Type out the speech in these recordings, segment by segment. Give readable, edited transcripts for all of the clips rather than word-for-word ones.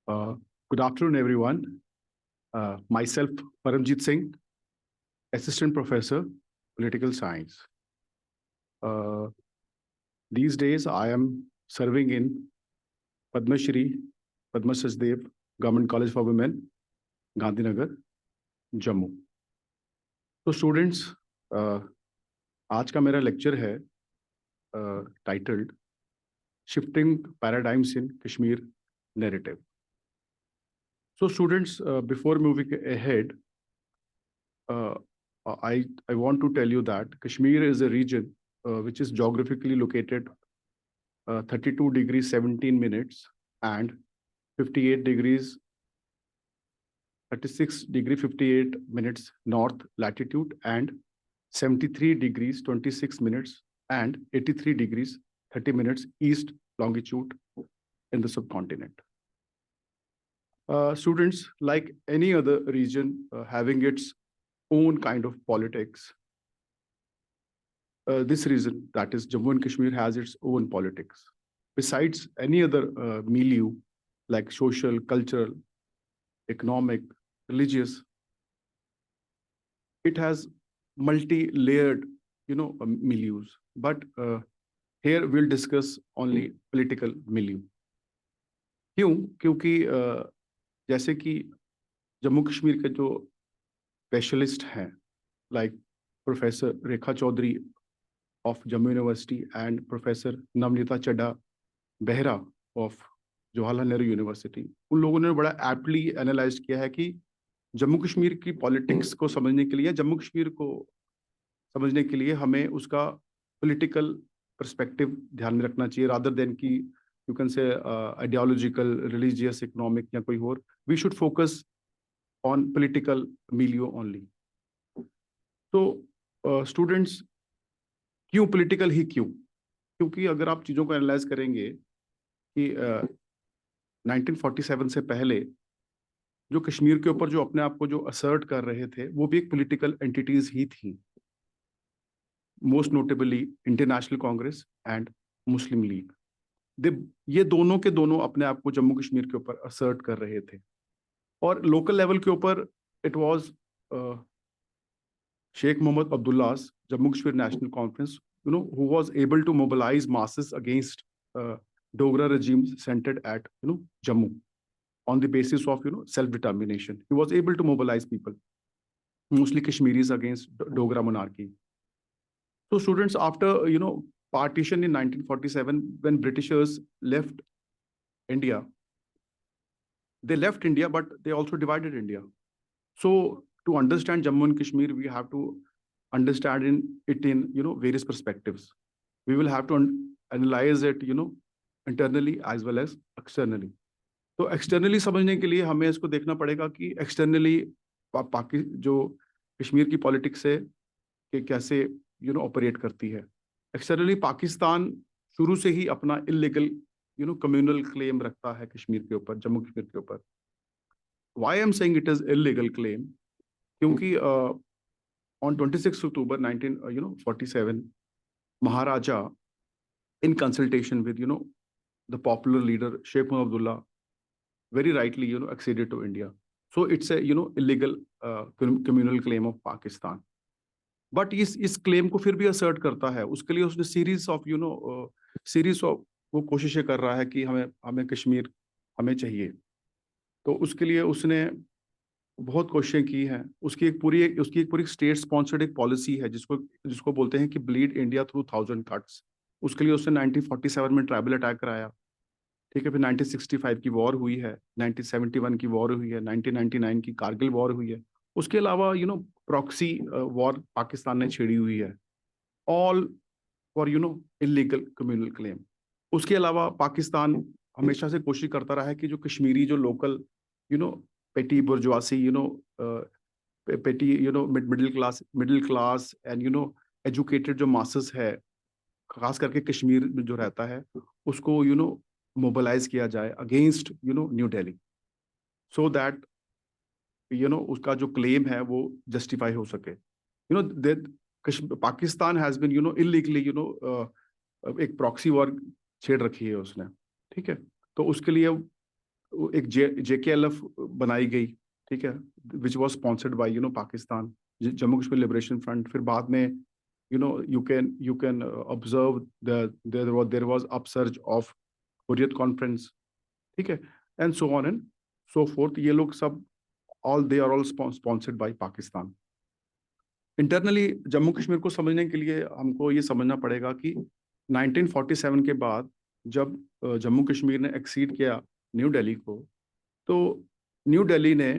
Uh, Good afternoon, everyone. Myself, Paramjit Singh, Assistant Professor, Political Science. Uh, these days, I am serving in Padma Shri, Padma Sachdev Government College for Women, Gandhinagar, Jammu. तो students, आज का मेरा lecture है titled shifting paradigms in Kashmir narrative. So students, before moving ahead, uh, I want to tell you that Kashmir is a region which is geographically located 32 degrees 17 minutes and 58 degrees 36 degree 58 minutes north latitude and 73 degrees 26 minutes and 83 degrees 30 minutes east longitude in the subcontinent. Students, like any other region having its own kind of politics, this region, that is Jammu and Kashmir, has its own politics. Besides any other milieu, like social, cultural, economic, religious, it has multi-layered, milieus. But here we'll discuss only political milieu. क्यों? क्योंकि जैसे कि जम्मू कश्मीर के जो specialist हैं, like professor Rekha Chaudhary of Jammu University and Professor Namrita Chadha Behra of Jawaharlal Nehru University, उन लोगों ने बड़ा एप्टली एनालाइज किया है कि जम्मू कश्मीर की पॉलिटिक्स को समझने के लिए, जम्मू कश्मीर को समझने के लिए हमें उसका पॉलिटिकल पर्सपेक्टिव ध्यान में रखना चाहिए, रादर देन कि you can say ideological, religious, economic या कोई और. We should focus on political milieu only. तो स्टूडेंट्स, क्यों पॉलिटिकल ही क्यों? क्योंकि अगर आप चीजों को एनालाइज करेंगे कि 1947 से पहले जो कश्मीर के ऊपर जो अपने आप को जो असर्ट कर रहे थे, वो भी एक पॉलिटिकल एंटिटीज ही थी. Most notably Indian national Congress and Muslim league. ये दोनों के दोनों अपने आप को जम्मू कश्मीर के ऊपर असर्ट कर रहे थे. और लोकल लेवल के ऊपर it was Sheikh Mohammed Abdullah's Jammu Kashmir National Conference, who was able to mobilize masses against Dogra regimes centered at, Jammu, on the basis of, self-determination. He was able to mobilize people, mostly Kashmiris, against Dogra monarchy. So students, after, partition in 1947, when Britishers left India, they left India, but they also divided India. So to understand Jammu and Kashmir, we have to understand it in various perspectives. We will have to analyze it internally as well as externally. तो externally समझने के लिए हमें इसको देखना पड़ेगा कि externally जो कश्मीर की पॉलिटिक्स है कि कैसे ऑपरेट करती है. एक्सटर्नली पाकिस्तान शुरू से ही अपना इलीगल कम्युनल क्लेम रखता है कश्मीर के ऊपर, जम्मू कश्मीर के ऊपर. Why I'm saying it is illegal claim? क्योंकि on 26 October 1947, Maharaja, in consultation with the popular leader Sheikh Mohammed Abdullah, very rightly acceded to India. So it's a illegal communal claim of Pakistan. But इस claim को फिर भी assert करता है. उसके लिए उसने series of वो कोशिशें कर रहा है कि हमें कश्मीर हमें चाहिए. तो उसके लिए उसने बहुत कोशिशें की हैं. उसकी एक पूरी स्टेट स्पॉन्सर्ड एक पॉलिसी है जिसको बोलते हैं कि ब्लीड इंडिया थ्रू 1000 कट्स. उसके लिए उसने 1947 में ट्राइबल अटैक कराया. ठीक है, फिर 1965 की वॉर हुई है, 1971 की वॉर हुई है, 1999 की कारगिल वॉर हुई है. उसके अलावा प्रॉक्सी वॉर पाकिस्तान ने छेड़ी हुई है, all for illegal communal claim. उसके अलावा पाकिस्तान हमेशा से कोशिश करता रहा है कि जो कश्मीरी जो local petty bourgeoisie, petty, middle class and educated जो masses है, खास करके कश्मीर में जो रहता है, उसको mobilize किया जाए against new Delhi, so that उसका जो claim है वो justify हो सके. that Pakistan has been illegally एक proxy war छेड़ रखी है उसने. ठीक है, तो उसके लिए एक JKLF बनाई गई, ठीक है, which was sponsored by Pakistan, Jammu Kashmir liberation front. फिर बाद में you can observe there was upsurge of Hurriyat conference, ठीक है, and so on and so forth। ये लोग सब they are all sponsored by Pakistan। Internally Jammu Kashmir को समझने के लिए हमको ये समझना पड़ेगा कि 1947 के बाद जब जम्मू कश्मीर ने एक्सीड किया न्यू दिल्ली को, तो न्यू दिल्ली ने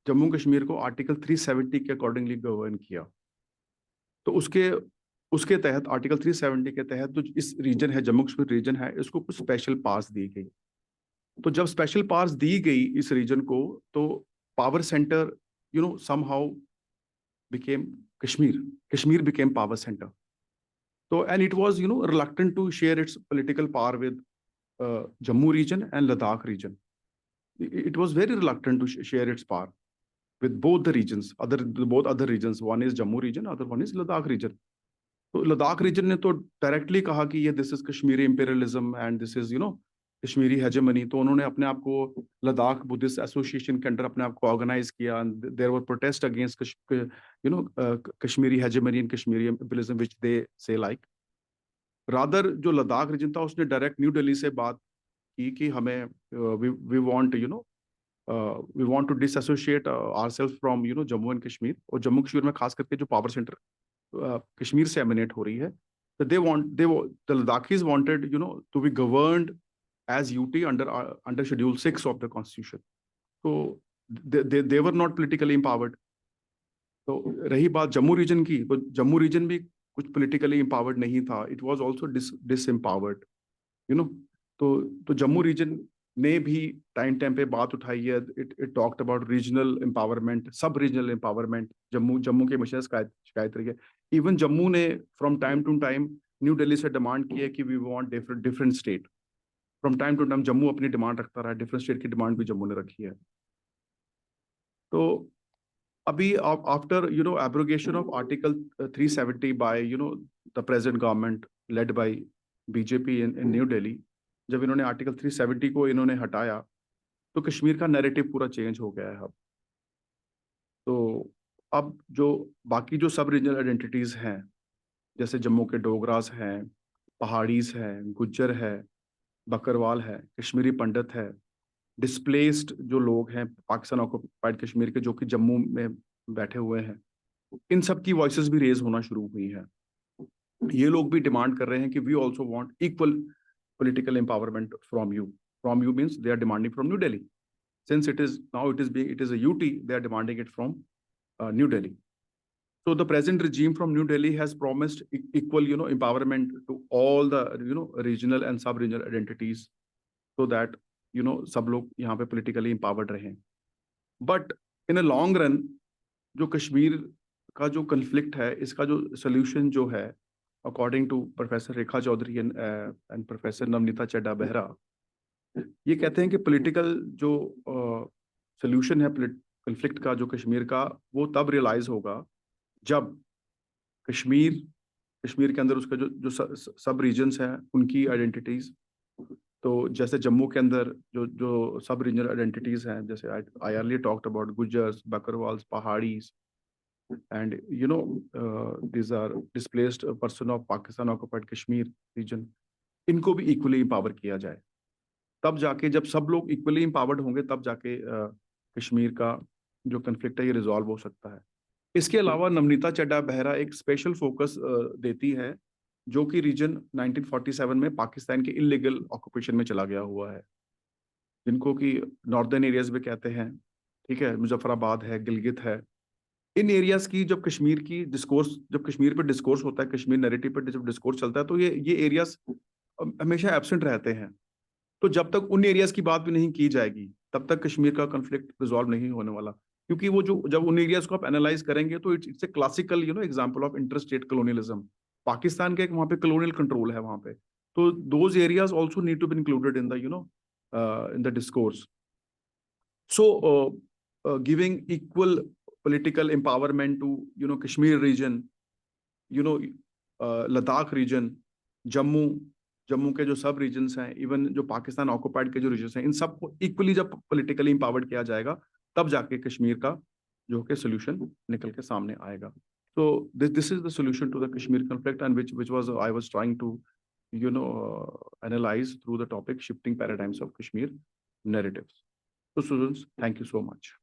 जम्मू कश्मीर को आर्टिकल 370 के अकॉर्डिंगली गवर्न किया। तो उसके तहत आर्टिकल 370 के तहत जो इस रीजन है, जम्मू कश्मीर रीजन है, इसको कुछ स्पेशल पास दी गई। तो जब स्पेशल पास दी गई इस रीजन को, तो power centre somehow became Kashmir became power center। So and it was reluctant to share its political power with Jammu region and Ladakh region। It was very reluctant to share its power with both the regions, both other regions। One is Jammu region, other one is Ladakh region। तो Ladakh reason ने तो directly कहा कि ये this is Kashmiri imperialism and this is Kashmiri hegemony. तो उन्होंने अपने आप को लद्दाख बुद्धिस्ट एसोसिएशन के अंडर अपने आप को ऑर्गेनाइज किया। There were protest against Kashmiri hegemony and Kashmiri imperialism which they say like. Rather जो लद्दाख रीजन था उसने डायरेक्ट न्यू दिल्ली से बात की कि हमें we want to disassociate ourselves from Jammu and Kashmir. और जम्मू कश्मीर में खास करके जो पावर सेंटर कश्मीर से एमिनेट हो रही है, that the Ladakhis wanted to be governed as UT under Schedule 6 of the Constitution। तो they were not politically empowered। तो रही बात जम्मू रीजन की, तो जम्मू रीजन भी कुछ politically empowered नहीं था। It was also disempowered। तो जम्मू रीजन ने भी टाइम पे बात उठाई है। It talked about regional empowerment, sub regional empowerment. Jammu के हमेशा शिकायत रही है। इवन जम्मू ने from time to time New Delhi से डिमांड की है कि we want different state. From time to time Jammu अपनी डिमांड रखता रहा है, डिफरेंट स्टेट की डिमांड भी जम्मू ने रखी है। तो अभी after abrogation of article 370 by the present government led by BJP in new Delhi, जब इन्होंने आर्टिकल 370 को इन्होंने हटाया, तो कश्मीर का नैरेटिव पूरा चेंज हो गया है अब। तो अब जो बाकी जो सब रीजनल आइडेंटिटीज हैं, जैसे जम्मू के डोगरास हैं, पहाड़ीज हैं, गुज्जर है, बकरवाल है, कश्मीरी पंडित है, डिस्प्लेस्ड जो लोग हैं पाकिस्तान ऑक्युपाइड कश्मीर के, जो कि जम्मू में बैठे हुए हैं, इन सब की वॉइसेस भी रेज होना शुरू हुई है। ये लोग भी डिमांड कर रहे हैं कि we also want equal political empowerment from you। From you means they are demanding from New Delhi। Since it is a UT, they are demanding it from New Delhi। So the present regime from New Delhi has promised equal empowerment to all the regional and sub-regional identities, so that सब लोग यहाँ पे politically empowered रहें। But in a long run, जो कश्मीर का जो conflict है, इसका जो solution जो है, according to Professor Rekha Chaudhary and Professor Namnita Chadha Behra, ये कहते हैं कि पॉलिटिकल जो सोल्यूशन है कन्फ्लिक्ट का, जो कश्मीर का, वो तब रियलाइज होगा जब कश्मीर के अंदर उसका जो सब रीजन्स हैं उनकी आइडेंटिटीज, तो जैसे जम्मू के अंदर जो सब रीजनल आइडेंटिटीज हैं, जैसे I early talked about Gujjars, Bakarwals, Paharis, and these are displaced person of Pakistan occupied Kashmir region, इनको भी इक्वली एम्पावर किया जाए। तब जाके जब सब लोग इक्वली एम्पावर्ड होंगे, तब जाके कश्मीर का जो कन्फ्लिक्ट है ये रिजॉल्व हो सकता है। इसके अलावा नवनीता चड्ढा बेहरा एक स्पेशल फोकस देती है, जो कि रीजन 1947 में पाकिस्तान के इलीगल ऑक्यूपेशन में चला गया हुआ है, जिनको कि नॉर्दर्न एरियाज भी कहते हैं, ठीक है, मुजफ्फराबाद है, गिलगित है। इन एरियाज की जब कश्मीर पे डिस्कोर्स होता है, कश्मीर नैरेटिव पे जब डिस्कोर्स चलता है, तो ये एरियाज हमेशा एब्सेंट रहते हैं। तो जब तक उन एरियाज की बात भी नहीं की जाएगी, तब तक कश्मीर का कॉन्फ्लिक्ट रिजॉल्व नहीं होने वाला। क्योंकि वो जब उन एरियाज को आप एनालाइज करेंगे, तो it's a classical example of interstate colonialism. Pakistan का एक वहाँ पे कॉलोनियल कंट्रोल है वहाँ पे, तो those areas also need to be included in the discourse. So giving equal political empowerment to Kashmir region, Ladakh region, Jammu, Jammu के जो सब रीजन्स हैं, इवन जो पाकिस्तान ऑक्युपाइड के जो रीजन्स हैं, इन सबको इक्वली जब पॉलिटिकली इंपावर्ड किया जाएगा, तब जाके कश्मीर का जो कि सोल्यूशन निकल के सामने आएगा. So this is the solution to the Kashmir conflict, and which was I was trying to analyze through the topic shifting paradigms of Kashmir narratives. So students, thank you so much.